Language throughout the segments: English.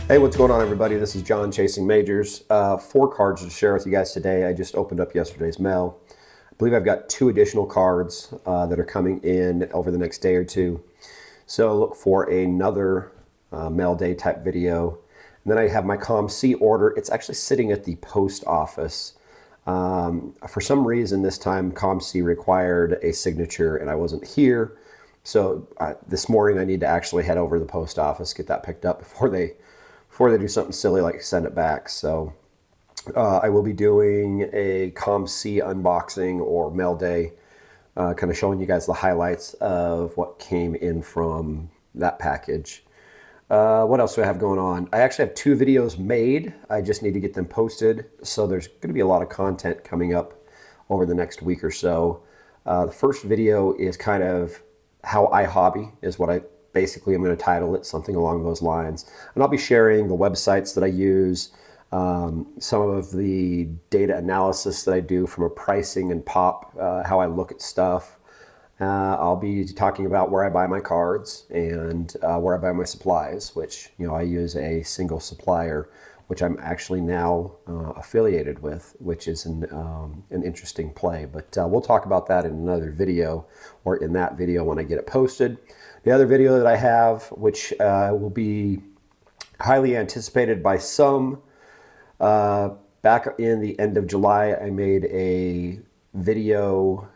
Hey, what's going on, everybody? This is John chasing majors. 4 cards to share with you guys today. I just opened up yesterday's mail. I believe I've got 2 additional cards that are coming in over the next day or two. So look for another mail day type video. And then I have my comc order. It's actually sitting at the post office. For some reason this time comc required a signature and I wasn't here. So this morning I need to actually head over to the post office, get that picked up before they do something silly like send it back. So I will be doing a comc unboxing or mail day, kind of showing you guys the highlights of what came in from that package. What else do I have going on? I actually have 2 videos made. I just need to get them posted. So there's going to be a lot of content coming up over the next week or so. The first video is kind of how I hobby, is what I basically I'm going to title it, something along those lines. And I'll be sharing the websites that I use, some of the data analysis that I do from a pricing and pop, how I look at stuff. I'll be talking about where I buy my cards and where I buy my supplies, which, you know, I use a single supplier, which I'm actually now affiliated with, which is an interesting play. But we'll talk about that in another video, or in that video when I get it posted. The other video that I have, which will be highly anticipated by some, back in the end of July, I made a video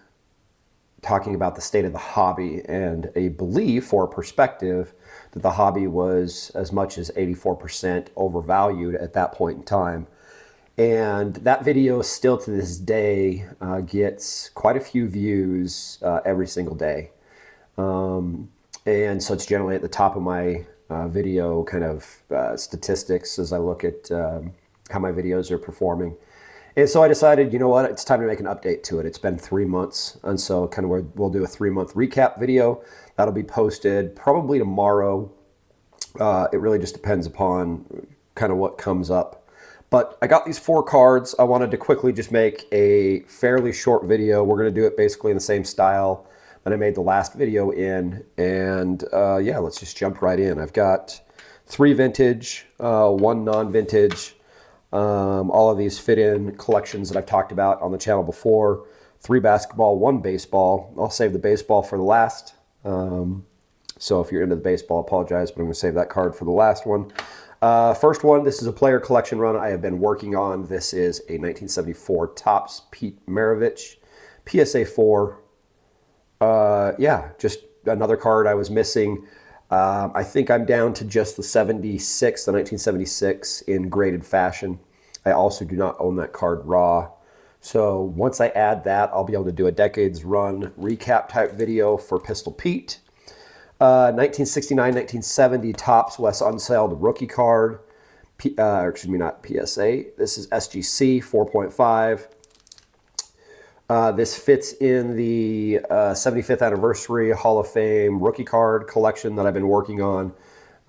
talking about the state of the hobby and a belief or a perspective that the hobby was as much as 84% overvalued at that point in time. And that video still to this day gets quite a few views every single day. And so it's generally at the top of my video kind of statistics as I look at how my videos are performing. And so I decided, you know what, it's time to make an update to it. It's been 3 months, and so kind of we'll do a 3-month recap video. That'll be posted probably tomorrow. It really just depends upon kind of what comes up. But I got these 4 cards. I wanted to quickly just make a fairly short video. We're going to do it basically in the same style that I made the last video in. And yeah, let's just jump right in. I've got 3 vintage, 1 non-vintage. All of these fit in collections that I've talked about on the channel before. 3 basketball, 1 baseball. I'll save the baseball for the last. So if you're into the baseball, I apologize, but I'm going to save that card for the last one. First one, this is a player collection run I have been working on. This is a 1974 Topps Pete Maravich PSA 4. Yeah, just another card I was missing. I think I'm down to just the 76, the 1976 in graded fashion. I also do not own that card raw. So once I add that, I'll be able to do a decades run recap type video for Pistol Pete. 1969, 1970 Topps West Unsoiled rookie card. Excuse me, not PSA. This is SGC 4.5. This fits in the 75th anniversary Hall of Fame rookie card collection that I've been working on.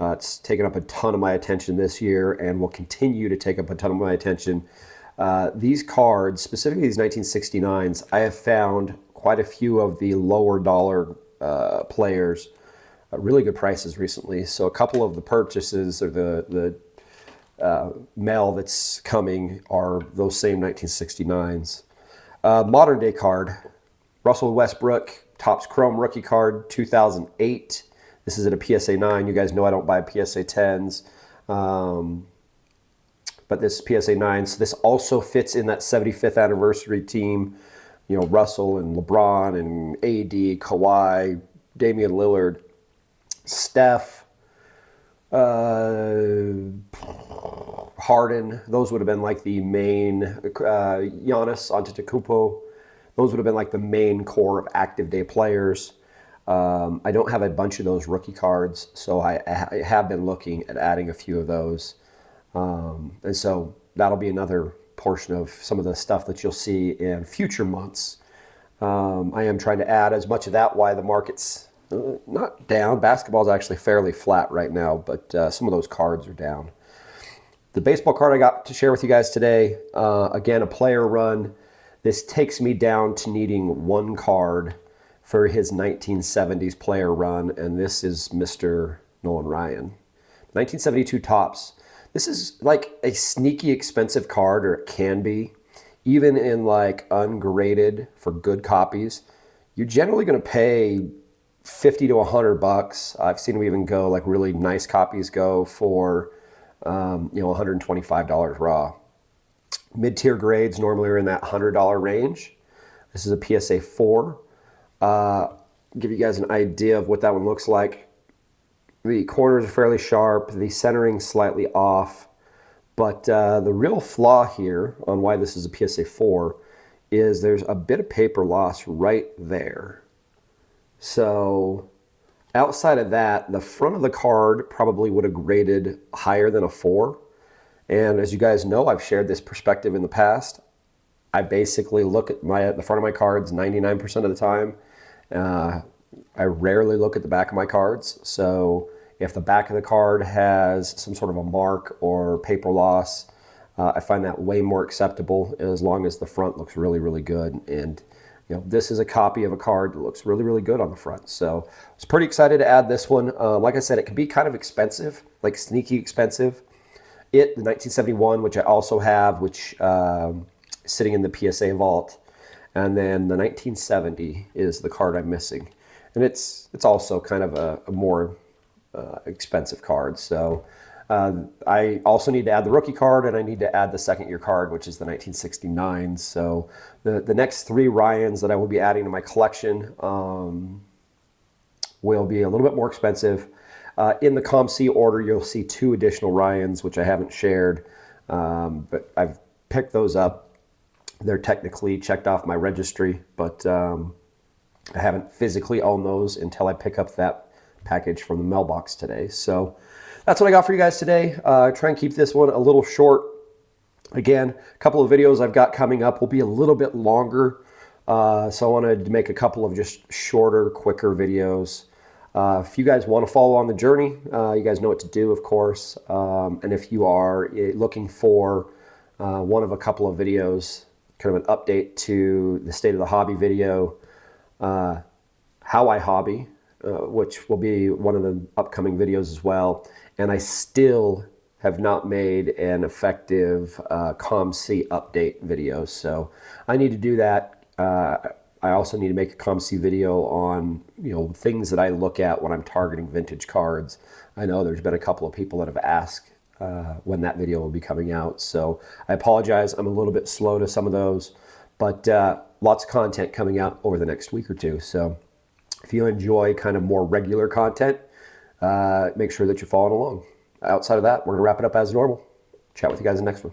It's taken up a ton of my attention this year and will continue to take up a ton of my attention. These cards, specifically these 1969s, I have found quite a few of the lower dollar players at really good prices recently. So a couple of the purchases or the mail that's coming are those same 1969s. Modern day card, Russell Westbrook, Topps Chrome rookie card, 2008. This is at a PSA 9. You guys know I don't buy PSA 10s, but this is PSA 9. So this also fits in that 75th anniversary team. You know, Russell and LeBron and AD, Kawhi, Damian Lillard, Steph, Harden. Those would have been like the main, Giannis Antetokounmpo. Those would have been like the main core of active day players. I don't have a bunch of those rookie cards, so I have been looking at adding a few of those. And so that'll be another portion of some of the stuff that you'll see in future months. I am trying to add as much of that while the market's not down. Basketball is actually fairly flat right now, but some of those cards are down. The baseball card I got to share with you guys today, again, a player run. This takes me down to needing 1 card for his 1970s player run, and this is Mr. Nolan Ryan. 1972 Topps. This is like a sneaky expensive card, or it can be. Even in like ungraded for good copies, you're generally going to pay 50 to 100 bucks. I've seen them even go, like really nice copies go for $125 raw. Mid-tier grades normally are in that $100 range. This is a PSA 4. Give you guys an idea of what that one looks like. The corners are fairly sharp, the centering slightly off, but the real flaw here on why this is a PSA 4 is there's a bit of paper loss right there. So outside of that, the front of the card probably would have graded higher than a 4. And as you guys know, I've shared this perspective in the past. I basically look at the front of my cards 99% of the time. I rarely look at the back of my cards. So if the back of the card has some sort of a mark or paper loss, I find that way more acceptable as long as the front looks really, really good. And this is a copy of a card that looks really, really good on the front. So I was pretty excited to add this one. Like I said, it can be kind of expensive, like sneaky expensive. The 1971, which I also have, which sitting in the PSA vault. And then the 1970 is the card I'm missing. And it's also kind of a more expensive card. So I also need to add the rookie card, and I need to add the second year card, which is the 1969. So the next 3 Ryans that I will be adding to my collection will be a little bit more expensive. In the comc order, you'll see 2 additional Ryans, which I haven't shared, but I've picked those up. They're technically checked off my registry, but I haven't physically owned those until I pick up that package from the mailbox today. So that's what I got for you guys today. Try and keep this one a little short. Again, a couple of videos I've got coming up will be a little bit longer. So I wanted to make a couple of just shorter, quicker videos. If you guys want to follow on the journey, you guys know what to do, of course. And if you are looking for one of a couple of videos, kind of an update to the state of the hobby video, how I hobby, which will be one of the upcoming videos as well. And I still have not made an effective comc update video, so I need to do that. I also need to make a comc video on things that I look at when I'm targeting vintage cards. I know there's been a couple of people that have asked when that video will be coming out, so I apologize. I'm a little bit slow to some of those, but lots of content coming out over the next week or two. So if you enjoy kind of more regular content, make sure that you're following along. Outside of that, we're going to wrap it up as normal. Chat with you guys in the next one.